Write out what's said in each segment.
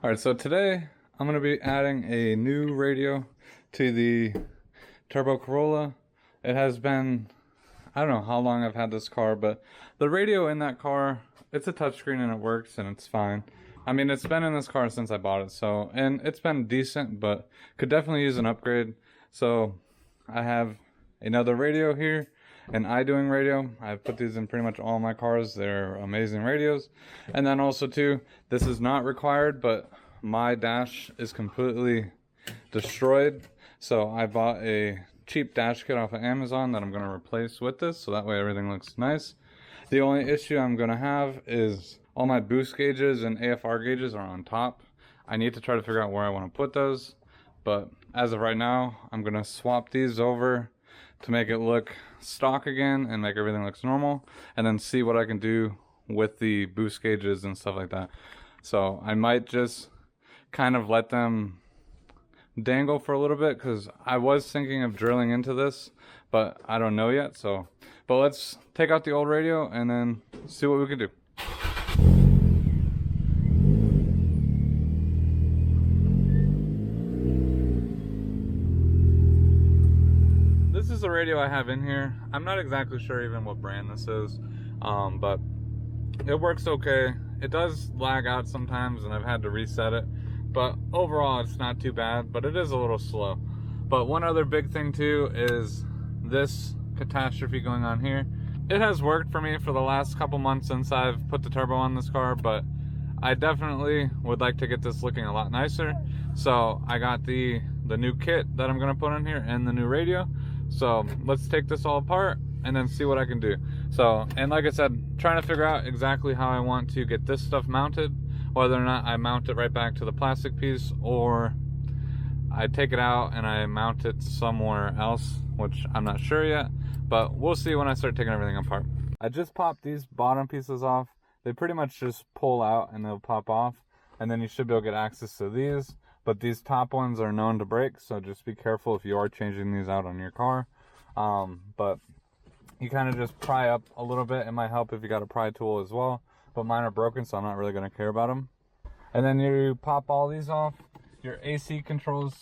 Alright, so today I'm going to be adding a new radio to the Turbo Corolla. It has been, I don't know how long I've had this car, but the radio in that car, it's a touchscreen and it works and it's fine. I mean, it's been in this car since I bought it, so, and it's been decent, but could definitely use an upgrade. So I have another radio here, an iDoing radio. I've put these in pretty much all my cars. They're amazing radios. And then also too, this is not required, but my dash is completely destroyed. So I bought a cheap dash kit off of Amazon that I'm going to replace with this, so that way everything looks nice. The only issue I'm going to have is all my boost gauges and AFR gauges are on top. I need to try to figure out where I want to put those, but as of right now, I'm going to swap these over to make it look stock again and make everything looks normal, and then see what I can do with the boost gauges and stuff like that. So I might just kind of let them dangle for a little bit, because I was thinking of drilling into this, but I don't know yet. So, but let's take out the old radio and then see what we can do. This is the radio I have in here. I'm not exactly sure even what brand this is, but it works okay. It does lag out sometimes and I've had to reset it, but overall it's not too bad, but it is a little slow. But one other big thing too is this catastrophe going on here. It has worked for me for the last couple months since I've put the turbo on this car, but I definitely would like to get this looking a lot nicer. So I got the new kit that I'm gonna put on here and the new radio. So let's take this all apart and then see what I can do. So, and like I said, trying to figure out exactly how I want to get this stuff mounted, whether or not I mount it right back to the plastic piece or I take it out and I mount it somewhere else, which I'm not sure yet, but we'll see when I start taking everything apart. I just popped these bottom pieces off. They pretty much just pull out and they'll pop off, and then you should be able to get access to these. But these top ones are known to break, so just be careful if you are changing these out on your car. But you kind of just pry up a little bit. It might help if you got a pry tool as well, but mine are broken, so I'm not really going to care about them. And then you pop all these off. Your AC controls,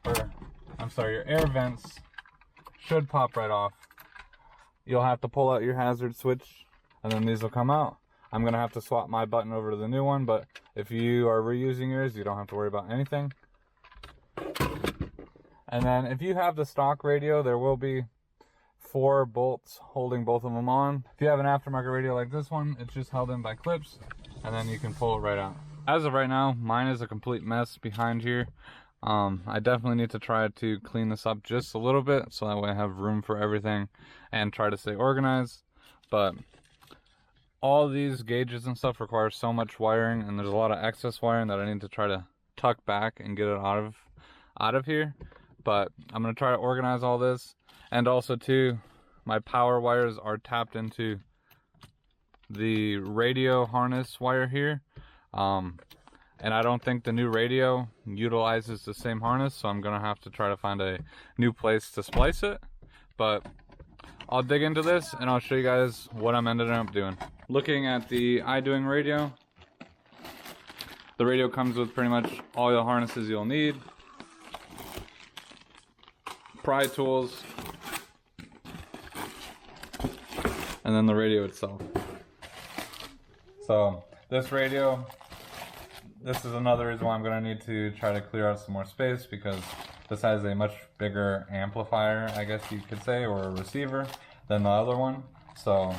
or I'm sorry, your air vents should pop right off. You'll have to pull out your hazard switch, and then these will come out. I'm going to have to swap my button over to the new one, but if you are reusing yours, you don't have to worry about anything. And then if you have the stock radio, there will be 4 bolts holding both of them on. If you have an aftermarket radio like this one, it's just held in by clips, and then you can pull it right out. As of right now, mine is a complete mess behind here. I definitely need to try to clean this up just a little bit, so that way I have room for everything and try to stay organized. But all these gauges and stuff require so much wiring, and there's a lot of excess wiring that I need to try to tuck back and get it out of here. But I'm going to try to organize all this. And also too, my power wires are tapped into the radio harness wire here. And I don't think the new radio utilizes the same harness, so I'm going to have to try to find a new place to splice it. But I'll dig into this and I'll show you guys what I'm ended up doing. Looking at the iDoing radio, the radio comes with pretty much all the harnesses you'll need, pry tools, and then the radio itself. So this radio, this is another reason why I'm going to need to try to clear out some more space, because this has a much bigger amplifier, I guess you could say, or a receiver than the other one. So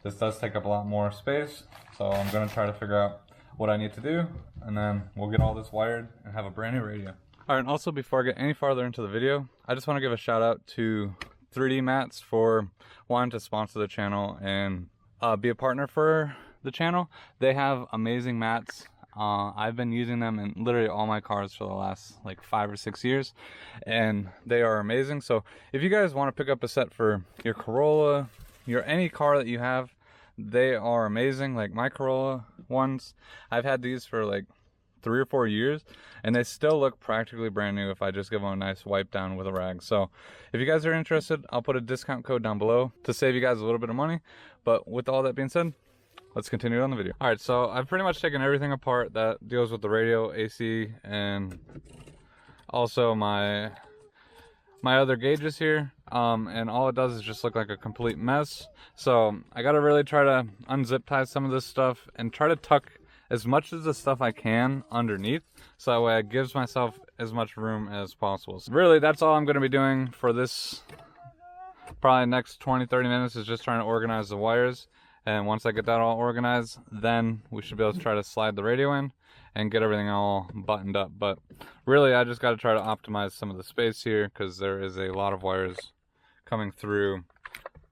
this does take up a lot more space. So I'm going to try to figure out what I need to do, and then we'll get all this wired and have a brand new radio. Alright, and also before I get any farther into the video, I just want to give a shout out to 3D Mats for wanting to sponsor the channel and be a partner for the channel. They have amazing mats. I've been using them in literally all my cars for the last like 5 or 6 years, and they are amazing. So if you guys want to pick up a set for your Corolla, any car that you have, they are amazing. Like my Corolla ones, I've had these for like 3 or 4 years, and they still look practically brand new if I just give them a nice wipe down with a rag. So if you guys are interested, I'll put a discount code down below to save you guys a little bit of money. But with all that being said, let's continue on the video. All right, so I've pretty much taken everything apart that deals with the radio, AC, and also my other gauges here. And all it does is just look like a complete mess. So I gotta really try to unzip tie some of this stuff and try to tuck as much of the stuff I can underneath, so that way it gives myself as much room as possible. So really, that's all I'm gonna be doing for this probably next 20-30 minutes, is just trying to organize the wires. And once I get that all organized, then we should be able to try to slide the radio in and get everything all buttoned up. But really, I just got to try to optimize some of the space here, because there is a lot of wires coming through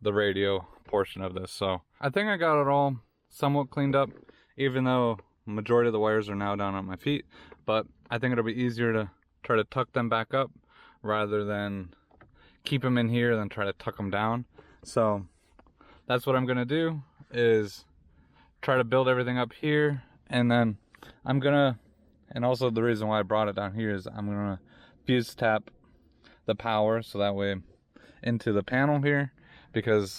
the radio portion of this. So I think I got it all somewhat cleaned up, even though majority of the wires are now down at my feet. But I think it'll be easier to try to tuck them back up rather than keep them in here than try to tuck them down. So that's what I'm gonna do, is try to build everything up here, and then I'm gonna, and also the reason why I brought it down here is I'm gonna fuse tap the power so that way into the panel here, because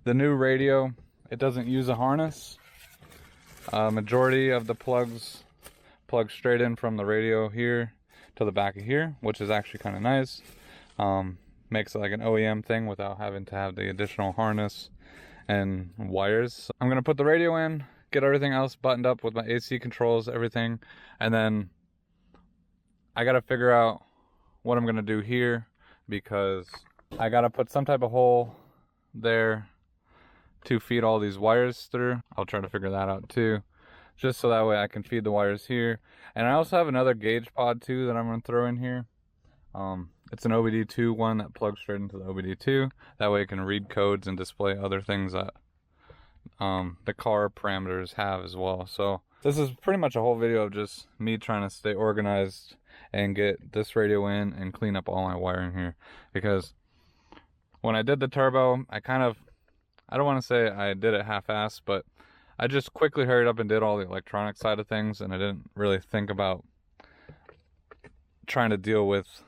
the new radio, it doesn't use a harness. Majority of the plugs plug straight in from the radio here to the back of here, which is actually kind of nice. Makes it like an OEM thing without having to have the additional harness and wires. So I'm gonna put the radio in, get everything else buttoned up with my AC controls, everything, and then I gotta figure out what I'm gonna do here, because I gotta put some type of hole there to feed all these wires through. I'll try to figure that out too, just so that way I can feed the wires here. And I also have another gauge pod too that I'm gonna throw in here. It's an OBD2 one that plugs straight into the OBD2. That way it can read codes and display other things that the car parameters have as well. So this is pretty much a whole video of just me trying to stay organized and get this radio in and clean up all my wiring here. Because when I did the turbo, I don't want to say I did it half-assed, but I just quickly hurried up and did all the electronic side of things, and I didn't really think about trying to deal with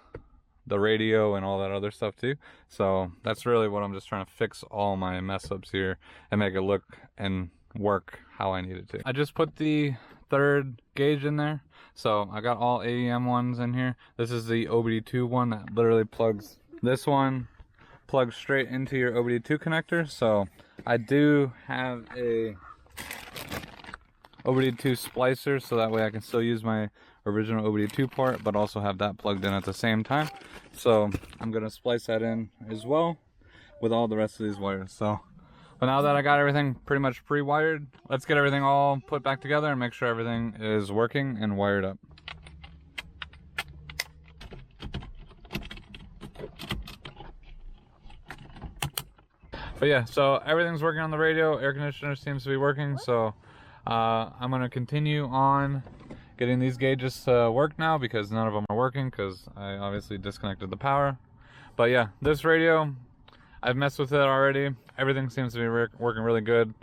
the radio and all that other stuff too. So that's really what I'm just trying to fix, all my mess ups here, and make it look and work how I need it to. I just put the third gauge in there, so I got all AEM ones in here. This is the OBD2 one that literally plugs, this one plugs straight into your OBD2 connector. So I do have a OBD2 splicer, so that way I can still use my original OBD2 part, but also have that plugged in at the same time. So I'm gonna splice that in as well with all the rest of these wires. So, but now that I got everything pretty much pre-wired, let's get everything all put back together and make sure everything is working and wired up. But yeah, so everything's working on the radio. Air conditioner seems to be working. So I'm gonna continue on getting these gauges to work now, because none of them are working because I obviously disconnected the power. But yeah, this radio, I've messed with it already. Everything seems to be working really good.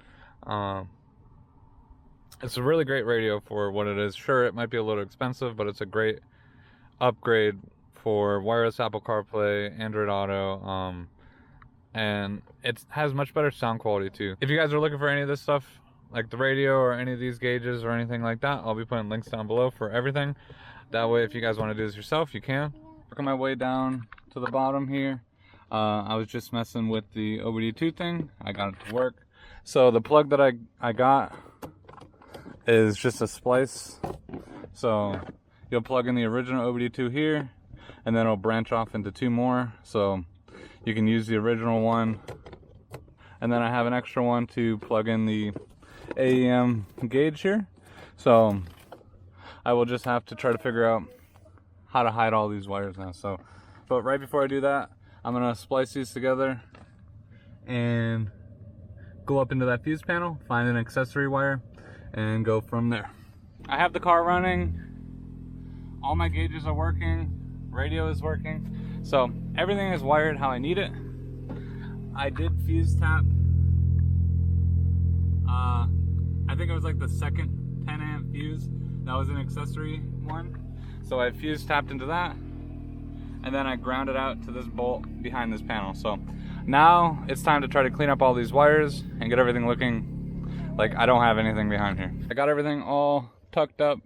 It's a really great radio for what it is. Sure, it might be a little expensive, but it's a great upgrade for wireless Apple CarPlay, Android Auto, and it has much better sound quality too. If you guys are looking for any of this stuff, like the radio or any of these gauges or anything like that, I'll be putting links down below for everything. That way, if you guys want to do this yourself, you can. Working my way down to the bottom here. I was just messing with the OBD2 thing. I got it to work. So the plug that I got is just a splice. So you'll plug in the original OBD2 here, and then it'll branch off into two more. So you can use the original one, and then I have an extra one to plug in the AEM gauge here. So I will just have to try to figure out how to hide all these wires now. So, but right before I do that, I'm gonna splice these together and go up into that fuse panel, find an accessory wire, and go from there. I have the car running, all my gauges are working, radio is working, so everything is wired how I need it. I did fuse tap, I think it was like the second 10 amp fuse. That was an accessory one. So I fuse tapped into that, and then I ground it out to this bolt behind this panel. So now it's time to try to clean up all these wires and get everything looking Like, I don't have anything behind here. I got everything all tucked up.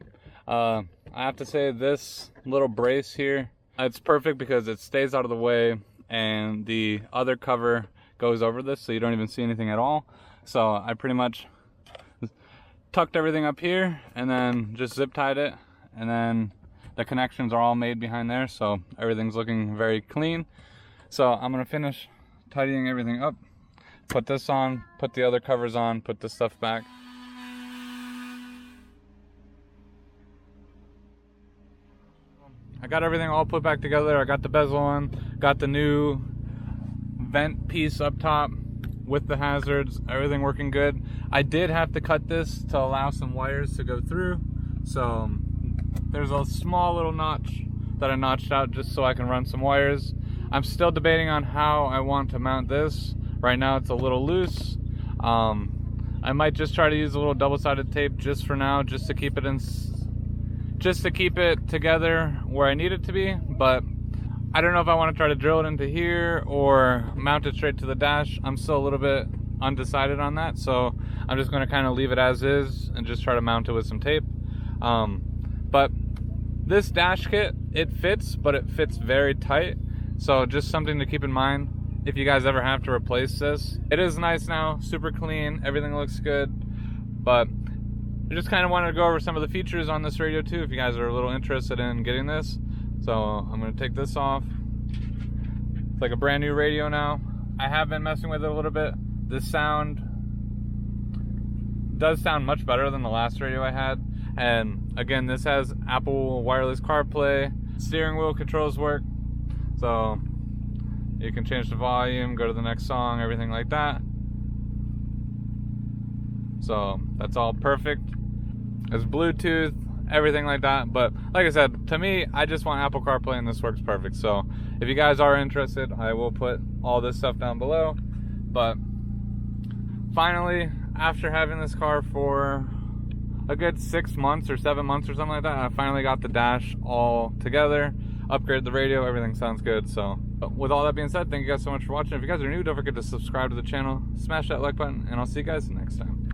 I have to say, this little brace here, it's perfect because it stays out of the way, and the other cover goes over this, so you don't even see anything at all. So I pretty much tucked everything up here and then just zip tied it, and then the connections are all made behind there, so everything's looking very clean. So I'm gonna finish tidying everything up, put this on, put the other covers on, put this stuff back. I got everything all put back together. I got the bezel on, got the new vent piece up top with the hazards, everything working good. I did have to cut this to allow some wires to go through, so there's a small little notch that I notched out just so I can run some wires. I'm still debating on how I want to mount this. Right now it's a little loose. I might just try to use a little double-sided tape just for now, just to keep it together where I need it to be, but I don't know if I want to try to drill it into here or mount it straight to the dash. I'm still a little bit undecided on that, so I'm just going to kind of leave it as is and just try to mount it with some tape. But this dash kit, it fits, but it fits very tight, so just something to keep in mind if you guys ever have to replace this. It is nice now, super clean, everything looks good, but I just kind of wanted to go over some of the features on this radio too if you guys are a little interested in getting this. So I'm going to take this off. It's like a brand new radio now. I have been messing with it a little bit. This sound does sound much better than the last radio I had. And again, this has Apple wireless CarPlay, steering wheel controls work. So you can change the volume, go to the next song, everything like that. So that's all perfect. There's Bluetooth, everything like that. But like I said, to me, I just want Apple CarPlay and this works perfect. So if you guys are interested, I will put all this stuff down below. But finally, after having this car for a good 6 months or 7 months or something like that, I finally got the dash all together, upgraded the radio, everything sounds good. So with all that being said, thank you guys so much for watching. If you guys are new, don't forget to subscribe to the channel, smash that like button, and I'll see you guys next time.